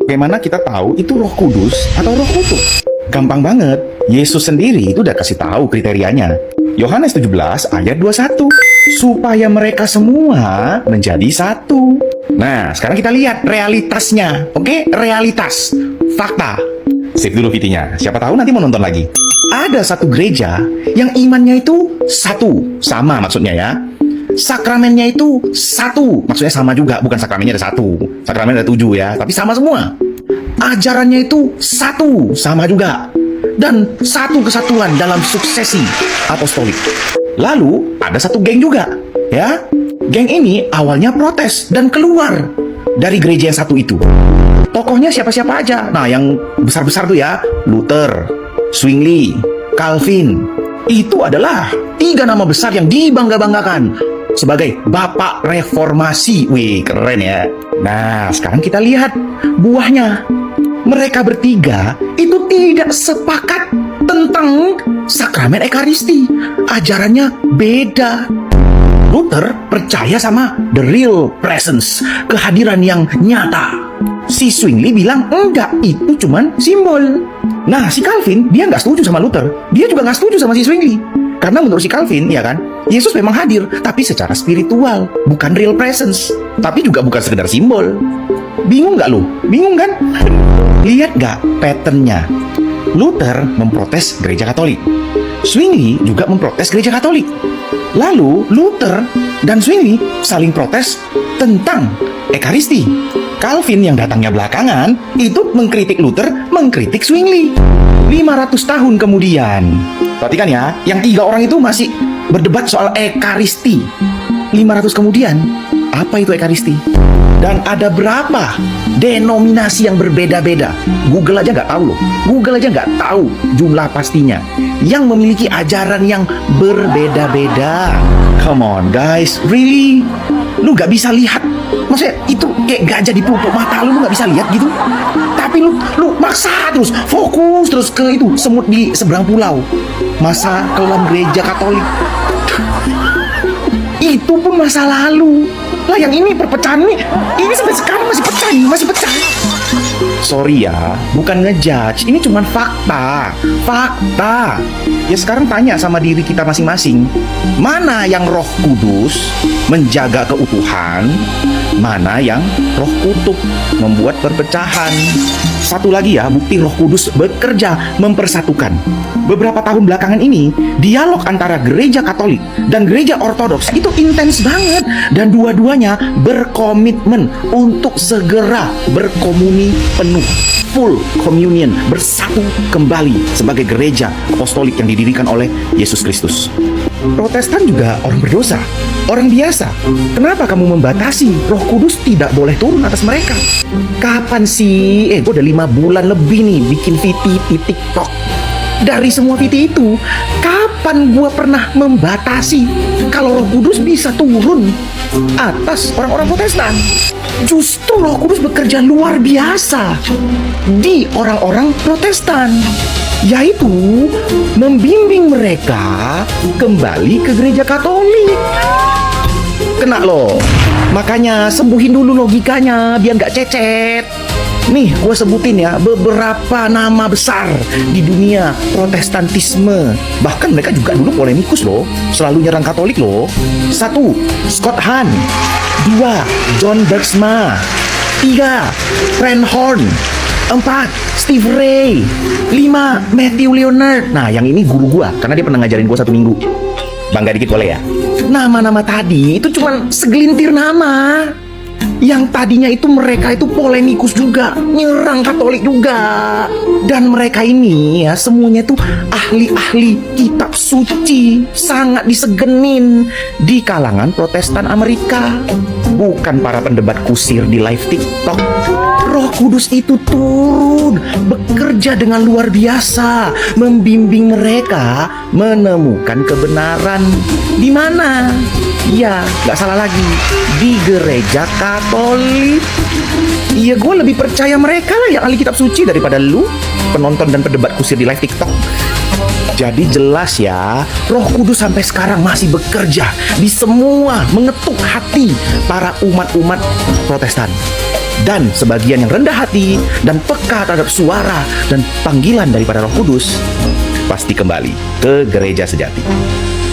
bagaimana kita tahu itu Roh Kudus atau Roh Kutub? Gampang banget. Yesus sendiri itu udah kasih tahu kriterianya. Yohanes 17 ayat 21. Supaya mereka semua menjadi satu. Nah, sekarang kita lihat realitasnya. Oke, realitas. Fakta. Sip dulu VT-nya. Siapa tahu nanti mau nonton lagi. Ada satu gereja yang imannya itu satu. Sama maksudnya ya. Sakramennya itu satu. Maksudnya sama juga. Bukan sakramennya ada satu. Sakramen ada 7 ya. Tapi sama semua. Ajarannya itu satu. Sama juga. Dan satu kesatuan dalam suksesi apostolik. Lalu ada satu geng juga, ya. Geng ini awalnya protes dan keluar dari gereja yang satu itu. Tokohnya siapa-siapa aja. Nah, yang besar-besar tuh ya, Luther, Zwingli, Calvin. Itu adalah 3 nama besar yang dibangga-banggakan sebagai Bapak Reformasi. Wih, keren ya. Nah, sekarang kita lihat buahnya. Mereka bertiga itu tidak sepakat tentang sakramen Ekaristi. Ajarannya beda. Luther percaya sama the real presence, kehadiran yang nyata. Si Zwingli bilang enggak, itu cuman simbol. Nah, si Calvin dia nggak setuju sama Luther. Dia juga nggak setuju sama si Zwingli. Karena menurut si Calvin, ya kan, Yesus memang hadir, tapi secara spiritual, bukan real presence. Tapi juga bukan sekedar simbol. Bingung nggak lu? Bingung kan? Lihat nggak patternnya? Luther memprotes gereja Katolik. Zwingli juga memprotes gereja Katolik. Lalu Luther dan Zwingli saling protes tentang Ekaristi. Calvin yang datangnya belakangan itu mengkritik Luther, mengkritik Zwingli. 500 tahun kemudian, perhatikan ya, yang 3 orang itu masih berdebat soal Ekaristi. 500 kemudian, apa itu Ekaristi? Dan ada berapa denominasi yang berbeda-beda? Google aja nggak tahu loh. Google aja nggak tahu jumlah pastinya. Yang memiliki ajaran yang berbeda-beda. Come on guys, really? Lu nggak bisa lihat? Maksudnya itu kayak gajah di pelupuk mata lu nggak bisa lihat gitu? Tapi lu maksa terus, fokus terus ke itu semut di seberang pulau. Masa kelam gereja Katolik. Itu pun masa lalu. Lah yang ini perpecahan ini sampai sekarang masih pecah. Sorry ya, bukan ngejudge, ini cuma fakta. Ya sekarang tanya sama diri kita masing-masing, mana yang Roh Kudus menjaga keutuhan, mana yang Roh Kutub membuat perpecahan. Satu lagi ya, bukti Roh Kudus bekerja mempersatukan. Beberapa tahun belakangan ini, dialog antara gereja Katolik dan gereja Ortodoks itu intens banget. Dan dua-duanya berkomitmen untuk segera berkomuni penuh, full communion, bersatu kembali sebagai gereja apostolik yang didirikan oleh Yesus Kristus. Protestan juga orang berdosa, orang biasa. Kenapa kamu membatasi Roh Kudus tidak boleh turun atas mereka? Kapan sih? Gue udah 5 bulan lebih nih bikin VT di TikTok. Dari semua VT itu, kapan gue pernah membatasi kalau Roh Kudus bisa turun atas orang-orang Protestan? Justru Roh Kudus bekerja luar biasa di orang-orang Protestan, yaitu membimbing mereka kembali ke gereja Katolik. Kena loh. Makanya sembuhin dulu logikanya biar nggak cecet. Nih, gue sebutin ya beberapa nama besar di dunia Protestantisme. Bahkan mereka juga dulu polemikus loh, selalu nyerang Katolik loh. 1. Scott Hahn. 2. John Bergsma. 3. Renhorn. 4. Steve Ray. 5. Matthew Leonard. Nah, yang ini guru gue, karena dia pernah ngajarin gue 1 minggu. Bangga dikit boleh ya? Nama-nama tadi itu cuma segelintir nama. Yang tadinya itu mereka itu polemikus juga, nyerang Katolik juga. Dan mereka ini ya semuanya itu ahli-ahli kitab suci, sangat disegenin di kalangan Protestan Amerika. Bukan para pendebat kusir di live TikTok. Roh Kudus itu turun, bekerja dengan luar biasa, membimbing mereka menemukan kebenaran. Di mana? Ya, gak salah lagi, di gereja Katolik. Iya, gue lebih percaya mereka lah yang ahli kitab suci daripada lu, penonton dan pendebat kusir di live TikTok. Jadi jelas ya, Roh Kudus sampai sekarang masih bekerja di semua, mengetuk hati para umat-umat Protestan. dan sebagian yang rendah hati dan peka terhadap suara dan panggilan daripada Roh Kudus pasti kembali ke gereja sejati.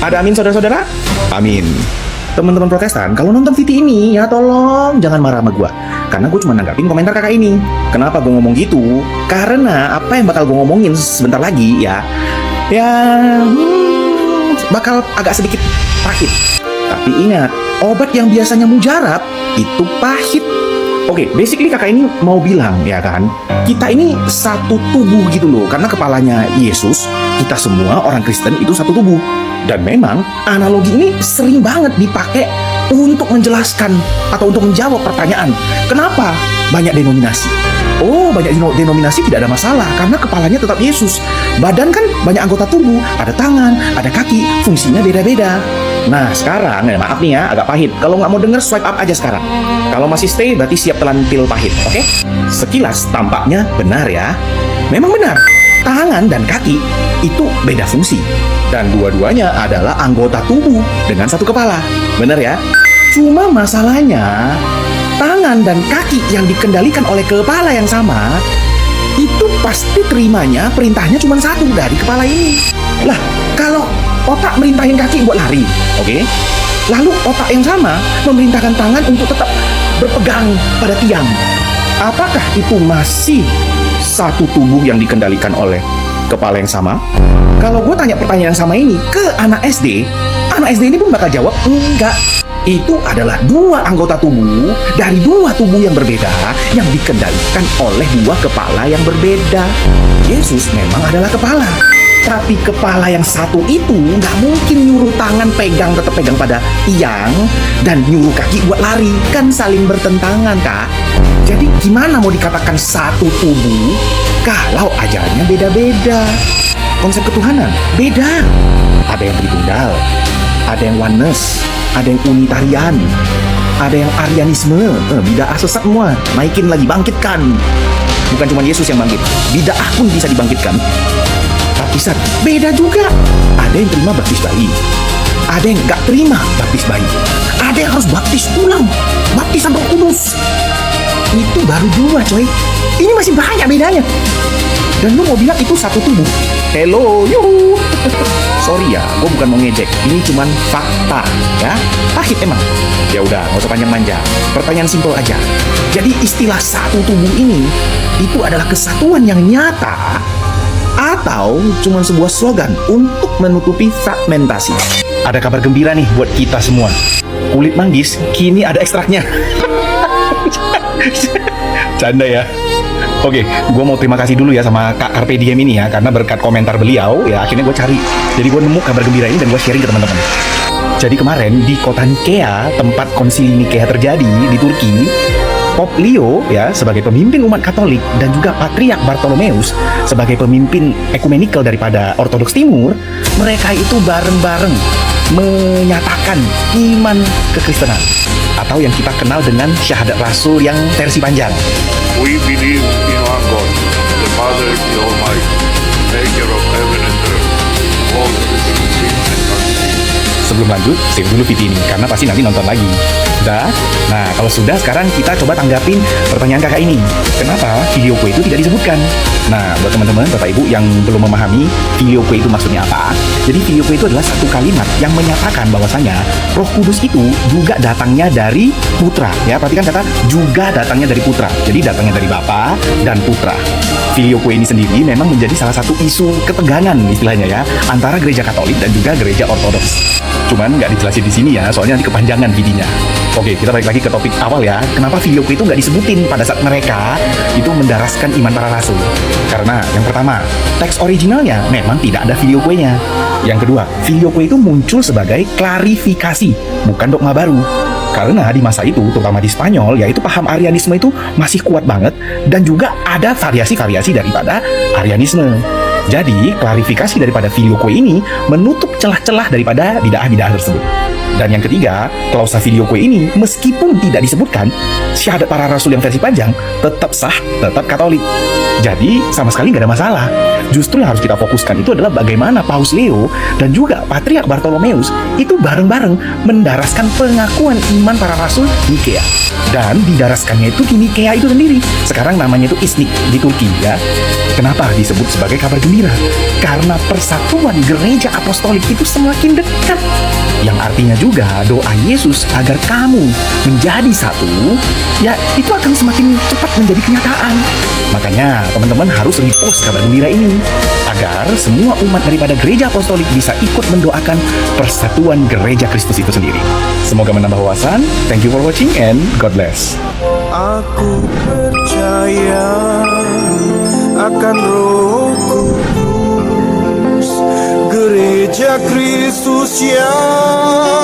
Ada amin saudara-saudara? Amin. Teman-teman Protestan, kalau nonton VT ini ya tolong jangan marah sama gue, karena gue cuma nanggapin komentar kakak ini. Kenapa gue ngomong gitu? Karena apa yang bakal gue ngomongin sebentar lagi bakal agak sedikit pahit. Tapi ingat, obat yang biasanya mujarab itu pahit. Oke, basically kakak ini mau bilang ya kan, kita ini satu tubuh gitu loh. Karena kepalanya Yesus, kita semua orang Kristen itu satu tubuh. Dan memang analogi ini sering banget dipakai untuk menjelaskan atau untuk menjawab pertanyaan, kenapa banyak denominasi? Oh, banyak denominasi tidak ada masalah karena kepalanya tetap Yesus. Badan kan banyak anggota tubuh, ada tangan, ada kaki, fungsinya beda-beda. Nah sekarang, maaf nih ya, agak pahit. Kalau nggak mau denger, swipe up aja sekarang. Kalau masih stay, berarti siap telan pil pahit, oke? Sekilas tampaknya benar ya. Memang benar, tangan dan kaki itu beda fungsi. Dan dua-duanya adalah anggota tubuh dengan satu kepala. Benar ya? Cuma masalahnya, tangan dan kaki yang dikendalikan oleh kepala yang sama, itu pasti terimanya perintahnya cuma satu dari kepala ini. Lah, kalau otak merintahin kaki buat lari, oke? Lalu otak yang sama memerintahkan tangan untuk tetap berpegang pada tiang. Apakah itu masih satu tubuh yang dikendalikan oleh kepala yang sama? Kalau gue tanya pertanyaan yang sama ini ke anak SD ini pun bakal jawab enggak. Itu adalah dua anggota tubuh dari dua tubuh yang berbeda yang dikendalikan oleh dua kepala yang berbeda. Yesus memang adalah kepala, tapi kepala yang satu itu nggak mungkin nyuruh tangan tetap pegang pada tiang dan nyuruh kaki buat lari, kan saling bertentangan kak. Jadi gimana mau dikatakan satu tubuh kalau ajarannya beda-beda? Konsep ketuhanan beda. Ada yang Tritunggal, ada yang oneness, ada yang unitarian, ada yang Arianisme. Bid'ah sesat semua, naikin lagi, bangkitkan. Bukan cuma Yesus yang bangkit, bid'ah pun bisa dibangkitkan. Baptisan beda juga. Ada yang terima baptis bayi, ada yang nggak terima baptis bayi, ada yang harus baptis ulang, baptisan Roh Kudus. Itu baru dua coy, ini masih banyak bedanya. Dan lu mau bilang itu satu tubuh? Hello, yuhu. Sorry ya, gue bukan mau ngejek, ini cuman fakta ya. Pahit emang. Ya udah, nggak usah panjang manja. Pertanyaan simpel aja. Jadi istilah satu tubuh ini itu adalah kesatuan yang nyata atau cuma sebuah slogan untuk menutupi fragmentasi? Ada kabar gembira nih buat kita semua. Kulit manggis kini ada ekstraknya. Canda ya. Oke, gue mau terima kasih dulu ya sama Kak Carpe Diem ini ya, karena berkat komentar beliau ya akhirnya gue cari. Jadi gue nemu kabar gembira ini dan gue sharing ke teman-teman. Jadi kemarin di kota Nikea, tempat konsili Nikea terjadi di Turki, Pope Leo ya sebagai pemimpin umat Katolik dan juga Patriark Bartolomeus sebagai pemimpin ekumenikal daripada Ortodoks Timur, mereka itu bareng-bareng menyatakan iman kekristenan atau yang kita kenal dengan syahadat rasul yang versi panjang. We believe in one God, the Father, the Almighty, maker of heaven and earth, all that is seen and unseen. Sebelum lanjut, save dulu video ini karena pasti nanti nonton lagi. Udah? Nah, kalau sudah, sekarang kita coba tanggapin pertanyaan kakak ini. Kenapa filioque itu tidak disebutkan? Nah, buat teman-teman, Bapak Ibu yang belum memahami filioque itu maksudnya apa, jadi filioque itu adalah satu kalimat yang menyatakan bahwasanya Roh Kudus itu juga datangnya dari Putra. Ya, perhatikan kata juga datangnya dari Putra. Jadi datangnya dari Bapa dan Putra. Filioque ini sendiri memang menjadi salah satu isu ketegangan istilahnya ya antara gereja Katolik dan juga gereja Ortodoks. Cuman nggak dijelasin di sini ya, soalnya nanti kepanjangan videonya. Oke, kita balik lagi ke topik awal ya. Kenapa filioque itu nggak disebutin pada saat mereka itu mendaraskan iman para rasul? Karena yang pertama, teks originalnya memang tidak ada filioque-nya. Yang kedua, filioque itu muncul sebagai klarifikasi, bukan dogma baru. Karena di masa itu, terutama di Spanyol, yaitu paham Arianisme itu masih kuat banget dan juga ada variasi-variasi daripada Arianisme. Jadi, klarifikasi daripada filioque ini menutup celah-celah daripada bid'ah-bid'ah tersebut. Dan yang ketiga, klausa videoque ini meskipun tidak disebutkan, syahadat para rasul yang versi panjang tetap sah, tetap Katolik. Jadi sama sekali nggak ada masalah. Justru yang harus kita fokuskan itu adalah bagaimana Paus Leo dan juga Patriark Bartolomeus itu bareng-bareng mendaraskan pengakuan iman para rasul Nikea. Dan didaraskannya itu di Nikea itu sendiri. Sekarang namanya itu Iznik di Turki ya. Kenapa disebut sebagai kabar gembira? Karena persatuan gereja apostolik itu semakin dekat. Yang artinya juga doa Yesus agar kamu menjadi satu, ya itu akan semakin cepat menjadi kenyataan. Makanya teman-teman harus repost kabar gembira ini agar semua umat daripada gereja apostolik bisa ikut mendoakan persatuan gereja Kristus itu sendiri. Semoga menambah wawasan. Thank you for watching and God bless. Aku percaya akan Roh Kudus, gereja Kristus yang